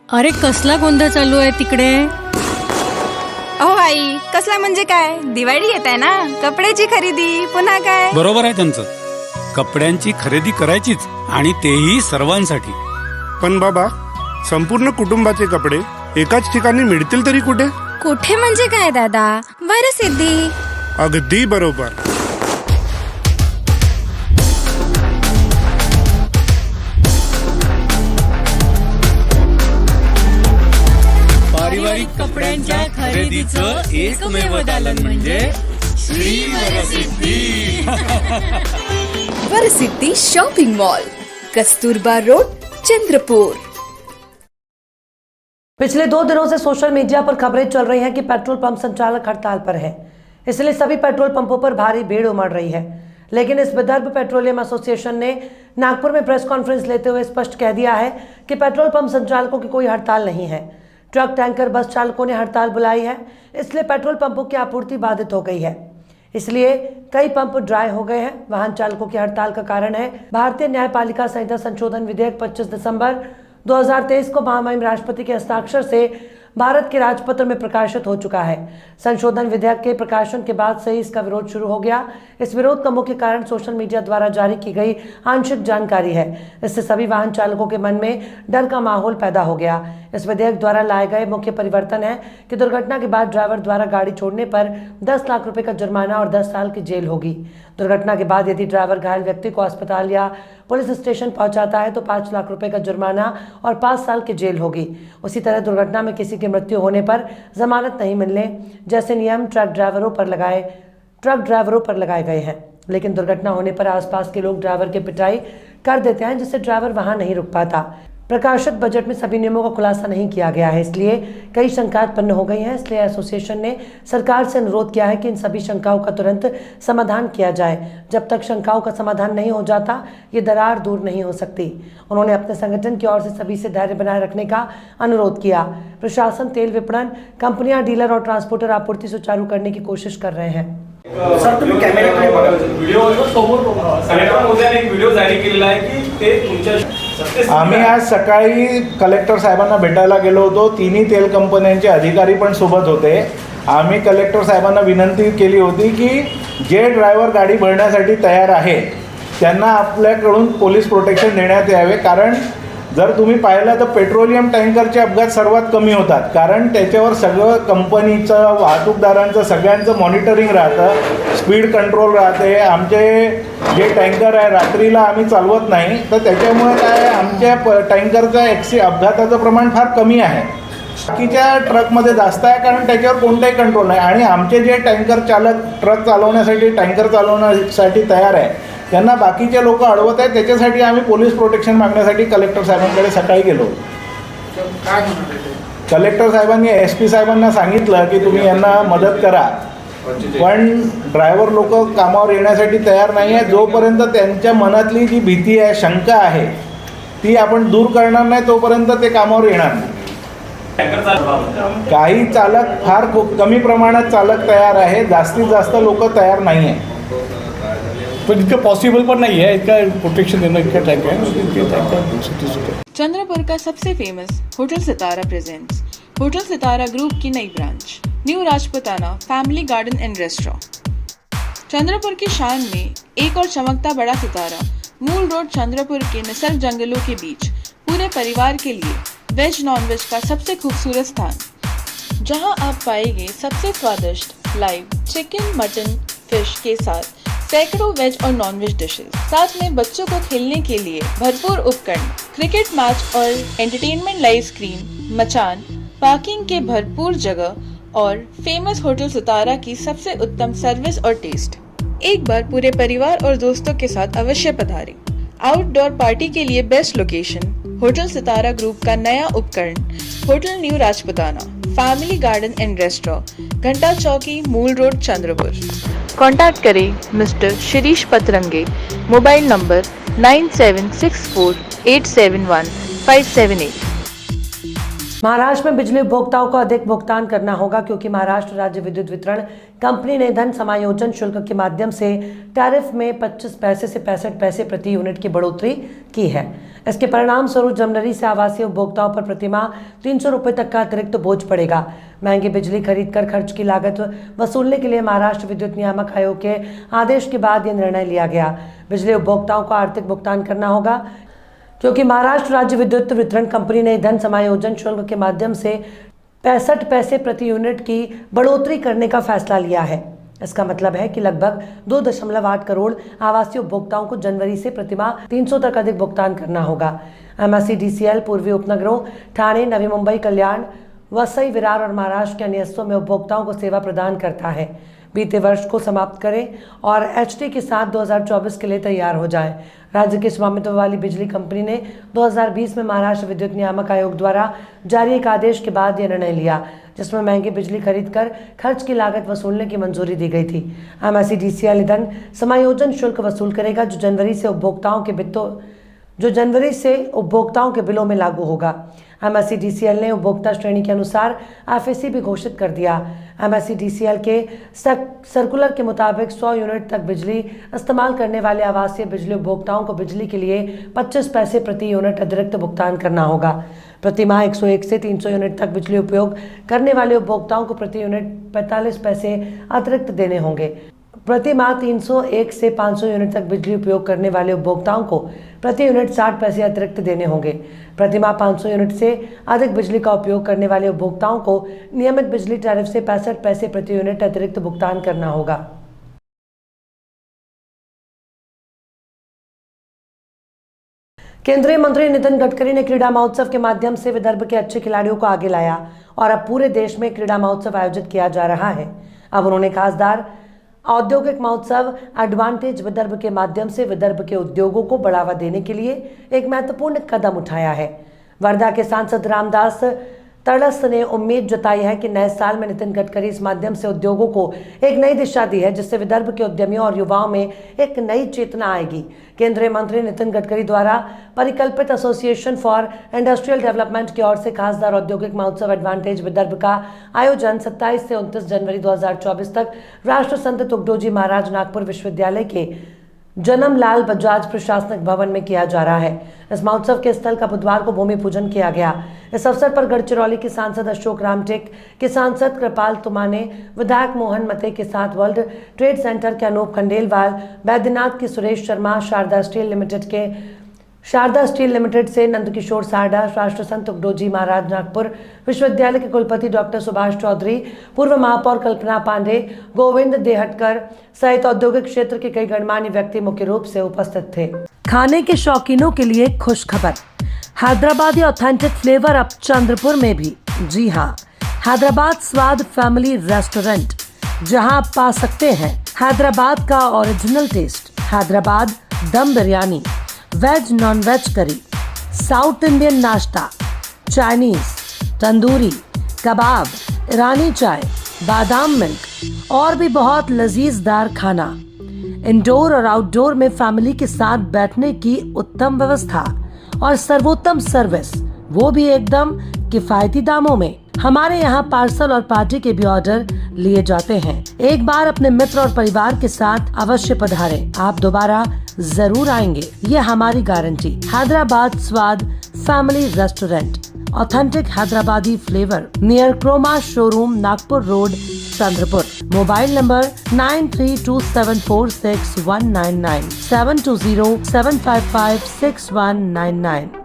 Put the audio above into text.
अरे कसला गोंधळ चालू आहे तिकडे? अहो आई, कसला म्हणजे काय? दिवाळी येत आहे ना, कपड्याची खरेदी पुन्हा काय? बरोबर आहे त्यांचं. कपड्यांची खरेदी करायचीच आणि तेही सर्वांसाठी. पण बाबा, संपूर्ण कुटुंबाचे कपडे एकाच ठिकाणी मिळतील तरी कुठे? कुठे म्हणजे काय दादा? वरसिद्धी. अगदी बरोबर. पारिवारिक कपड्यांच्या खरेदीचं एकमेव दालन म्हणजे Shri Varsiddhi. Varsiddhi shopping mall, Kasturba road, Chandrapur. पिछले 2 दिनों से सोशल मीडिया पर खबरें चल रही हैं कि पेट्रोल पंप संचालक हड़ताल पर हैं, इसलिए सभी पेट्रोल पंपों पर भारी भीड़ उमड़ रही है। लेकिन इस विदर्भ पेट्रोलियम एसोसिएशन ने नागपुर में प्रेस कॉन्फ्रेंस लेते हुए स्पष्ट कह दिया है कि पेट्रोल पंप संचालकों की कोई हड़ताल नहीं है। ट्रक, टैंकर, बस चालकों ने हड़ताल बुलाई है, इसलिए पेट्रोल पंपों की आपूर्ति बाधित हो गई है। इसलिए कई पंप ड्राई हो गए हैं। वाहन चालकों की हड़ताल का कारण है भारतीय न्यायपालिका संहिता संशोधन विधेयक 25 दिसंबर 2023 को महामहिम राष्ट्रपति के हस्ताक्षर से भारत के राजपत्र में प्रकाशित हो चुका है। संशोधन विधेयक के प्रकाशन के बाद से ही इसका विरोध शुरू हो गया। इस विरोध का मुख्य कारण सोशल मीडिया द्वारा जारी की गई आंशिक जानकारी है। इससे सभी वाहन चालकों के मन में डर का माहौल पैदा हो गया। इस विधेयक द्वारा लाए गए मुख्य परिवर्तन है कि दुर्घटना के बाद ड्राइवर द्वारा गाड़ी छोड़ने पर 10 लाख रुपए का जुर्माना और 10 साल की जेल होगी। दुर्घटना के बाद यदि ड्राइवर घायल व्यक्ति को अस्पताल या पुलिस स्टेशन पहुंचाता है तो 5 लाख रुपए का जुर्माना और 5 साल की जेल होगी। उसी तरह दुर्घटना में किसी की मृत्यु होने पर जमानत नहीं मिलने जैसे नियम ट्रक ड्राइवरों पर लगाए गए हैं। लेकिन दुर्घटना होने पर आसपास के लोग ड्राइवर की पिटाई कर देते हैं, जिससे ड्राइवर वहां नहीं रुक पाता। प्रकाशित बजट में सभी नियमों का खुलासा नहीं किया गया है, इसलिए कई शंकाएं उत्पन्न हो गई हैं। इसलिए एसोसिएशन ने सरकार से अनुरोध किया है कि इन सभी शंकाओं का तुरंत समाधान किया जाए। जब तक शंकाओं का समाधान नहीं हो जाता, ये दरार दूर नहीं हो सकती। उन्होंने अपने संगठन की ओर से सभी से धैर्य बनाए रखने का अनुरोध किया। प्रशासन, तेल विपणन कंपनियां, डीलर और ट्रांसपोर्टर आपूर्ति सुचारू करने की कोशिश कर रहे हैं। सर, तुम्ही कॅमेऱ्याकडे बघा. व्हिडिओ समोर कलेक्टर मोदयांनी एक व्हिडिओ जारी केलेला आहे की ते तुमच्या. आम्ही आज सकाळी कलेक्टर साहेबांना भेटायला गेलो होतो. तिन्ही तेल कंपन्यांचे अधिकारी पण सोबत होते. आम्ही कलेक्टर साहेबांना विनंती केली होती की जे ड्रायव्हर गाडी भरण्यासाठी तयार आहे त्यांना आपल्याकडून पोलीस प्रोटेक्शन देण्यात यावे. कारण जर तुम्ही पाहिलं तर पेट्रोलियम टँकरचे अपघात सर्वात कमी होतात, कारण त्याच्यावर सगळं कंपनीचं, वाहतूकदारांचं, सगळ्यांचं मॉनिटरिंग राहतं, स्पीड कंट्रोल राहते. आमचे जे टँकर आहे रात्रीला आम्ही चालवत नाही, तर त्याच्यामुळे काय आमच्या टँकरचं अपघाताचं प्रमाण फार कमी आहे. बाकीच्या ट्रकमध्ये जास्त आहे, कारण त्याच्यावर कोणताही कंट्रोल नाही. आणि आमचे जे टँकर चालक ट्रक चालवण्यासाठी, टँकर चालवण्यासाठी तयार आहे, त्यांना बाकीचे लोक अडवत आहेत. त्याच्यासाठी आम्ही पोलीस प्रोटेक्शन मागण्यासाठी कलेक्टर साहेबांकडे सकाळी गेलो. कलेक्टर साहेबांनी SP साहेबांना सांगितलं की तुम्ही यांना मदत करा, पण ड्रायव्हर लोक कामावर येण्यासाठी तयार नाही आहे. जोपर्यंत त्यांच्या मनातली जी भीती आहे, शंका आहे, ती आपण दूर करणार नाही तोपर्यंत ते कामावर येणार नाही. काही चालक, फार कमी प्रमाणात चालक तयार आहे, जास्तीत जास्त लोक तयार नाही आहे. पण इतकं पॉसिबल पण नहीं है, इसका प्रोटेक्शन देना इनका टैंक है। चंद्रपुर का सबसे फेमस होटल सितारा प्रेजेंट्स होटल सितारा ग्रुप की नई branch new Rajputana family garden and restaurant. Chandrapur की शान में एक और चमकता बड़ा सितारा मूल रोड चंद्रपुर के निसर्ग जंगलों के बीच पूरे परिवार के लिए वेज नॉन वेज का सबसे खूबसूरत स्थान, जहां आप पाएंगे सबसे स्वादिष्ट लाइव चिकन, मटन, फिश के साथ सैकड़ों वेज और नॉन वेज डिशेज, साथ में बच्चों को खेलने के लिए भरपूर उपकरण, क्रिकेट मैच और एंटरटेनमेंट लाइव स्क्रीन, मचान, पार्किंग के भरपूर जगह और फेमस होटल सितारा की सबसे उत्तम सर्विस और टेस्ट। एक बार पूरे परिवार और दोस्तों के साथ अवश्य पधारें। आउटडोर पार्टी के लिए best location hotel Sitara group का नया उपकरण hotel new Rajputana family garden and restaurant, Ghanta Chowki, Mul road, Chandrapur. Contact करें mister Shirish Patrange, mobile number 9764871578। Maharashtra में बिजली उपभोक्ताओं को अधिक भुगतान करना होगा, क्योंकि महाराष्ट्र राज्य विद्युत वितरण कंपनी ने धन समायोजन शुल्क के माध्यम से टैरिफ में 25 पैसे से 65 पैसे प्रति यूनिट की बढ़ोतरी की है। इसके परिणाम स्वरूप जनवरी से आवासीय उपभोक्ताओं पर प्रतिमाह 300 रुपये तक का अतिरिक्त बोझ पड़ेगा। महंगी बिजली खरीद कर खर्च की लागत वसूलने के लिए महाराष्ट्र विद्युत नियामक आयोग के आदेश के बाद यह निर्णय लिया गया। बिजली उपभोक्ताओं को आर्थिक भुगतान करना होगा क्योंकि महाराष्ट्र राज्य विद्युत वितरण कंपनी ने धन समायोजन शुल्क के माध्यम से 65 पैसे प्रति यूनिट की बढ़ोतरी करने का फैसला लिया है। इसका मतलब है कि लगभग 2.8 करोड़ आवासीय उपभोक्ताओं को जनवरी से प्रतिमाह 300 तक अधिक भुगतान करना होगा। MSEDCL पूर्वी उपनगरों ठाणे, नवी मुंबई, कल्याण, वसई, विरार और महाराष्ट्र के अन्य हिस्सों में उपभोक्ताओं को सेवा प्रदान करता है। बीते वर्ष को समाप्त करें और HT के साथ 2024 के लिए तैयार हो जाएं। राज्य के स्वामित्व वाली बिजली कंपनी ने 2020 में महाराष्ट्र विद्युत नियामक आयोग द्वारा जारी एक आदेश के बाद यह निर्णय लिया, जिसमें महंगी बिजली खरीद कर खर्च की लागत वसूलने की मंजूरी दी गई थी। MSEDCL धन समायोजन शुल्क वसूल करेगा जो जनवरी से उपभोक्ताओं के बिलों में लागू होगा। MSEDCL ने उपभोक्ता श्रेणी के अनुसार FAC भी घोषित कर दिया। MSEDCL के सर्कुलर के मुताबिक 100 यूनिट तक बिजली इस्तेमाल करने वाले आवासीय बिजली उपभोक्ताओं को बिजली के लिए 25 पैसे प्रति यूनिट अतिरिक्त भुगतान करना होगा। प्रति माह 101 से 300 यूनिट तक बिजली उपयोग करने वाले उपभोक्ताओं को प्रति यूनिट 45 पैसे अतिरिक्त देने होंगे। प्रति माह 301 से 500 यूनिट तक बिजली उपयोग करने वाले उपभोक्ताओं को प्रति यूनिट 60 पैसे अतिरिक्त देने होंगे। प्रति माह 500 यूनिट से अधिक बिजली का उपयोग करने वाले उपभोक्ताओं को नियमित बिजली टैरिफ से 65 पैसे प्रति यूनिट अतिरिक्त भुगतान करना होगा। केंद्रीय मंत्री नितिन गडकरी ने क्रीड़ा महोत्सव के माध्यम से विदर्भ के अच्छे खिलाड़ियों को आगे लाया और अब पूरे देश में क्रीड़ा महोत्सव आयोजित किया जा रहा है। अब उन्होंने खासदार औद्योगिक महोत्सव एडवांटेज विदर्भ के माध्यम से विदर्भ के उद्योगों को बढ़ावा देने के लिए एक महत्वपूर्ण कदम उठाया है। वर्धा के सांसद रामदास तड़स ने उम्मीद जताई है कि नए साल में नितिन गडकरी इस माध्यम से उद्योगों को एक नई दिशा दी है, जिससे विदर्भ के उद्यमियों और युवाओं में एक नई चेतना आएगी। केंद्रीय मंत्री नितिन गडकरी द्वारा परिकल्पित एसोसिएशन फॉर इंडस्ट्रियल डेवलपमेंट की ओर से खासदार औद्योगिक महोत्सव एडवांटेज विदर्भ का आयोजन 27 से 29 जनवरी 2024 तक राष्ट्र संत तुगडोजी महाराज नागपुर विश्वविद्यालय के जन्मलाल बजाज प्रशासनिक भवन में किया जा रहा है। इस महोत्सव के स्थल का बुधवार को भूमि पूजन किया गया। इस अवसर पर गढ़चिरौली के सांसद अशोक रामटेक के सांसद कृपाल तुमाने, विधायक मोहन मते के साथ वर्ल्ड ट्रेड सेंटर के अनूप खंडेलवाल, बैद्यनाथ के सुरेश शर्मा, शारदा स्टील लिमिटेड से नंदकिशोर सारडा, राष्ट्र संत तुगडोजी महाराज नागपुर विश्वविद्यालय के कुलपति डॉक्टर सुभाष चौधरी, पूर्व महापौर कल्पना पांडे, गोविंद देहटकर सहित औद्योगिक क्षेत्र के कई गणमान्य व्यक्ति मुख्य रूप से उपस्थित थे। खाने के शौकीनों के लिए खुश खबर, हैदराबादी ऑथेंटिक फ्लेवर अब चंद्रपुर में भी। जी हाँ, हैदराबाद स्वाद फैमिली रेस्टोरेंट, जहां आप पा सकते हैं हैदराबाद का original taste, Hyderabad dum biryani, veg non veg curry, south Indian nashta, Chinese, tandoori, kebab, Irani chai, badam milk और भी बहुत लजीजदार खाना। इंडोर और आउटडोर में फैमिली के साथ बैठने की उत्तम व्यवस्था और सर्वोत्तम सर्विस, वो भी एकदम किफायती दामों में। हमारे यहाँ पार्सल और पार्टी के भी ऑर्डर लिए जाते हैं। एक बार अपने मित्र और परिवार के साथ अवश्य पधारें, आप दोबारा जरूर आएंगे, ये हमारी guarantee. Hyderabad Swad family restaurant, authentic Hyderabadi flavour, near Croma showroom, Nagpur road, Chandrapur. Mobile number 9327466199, 72075566199।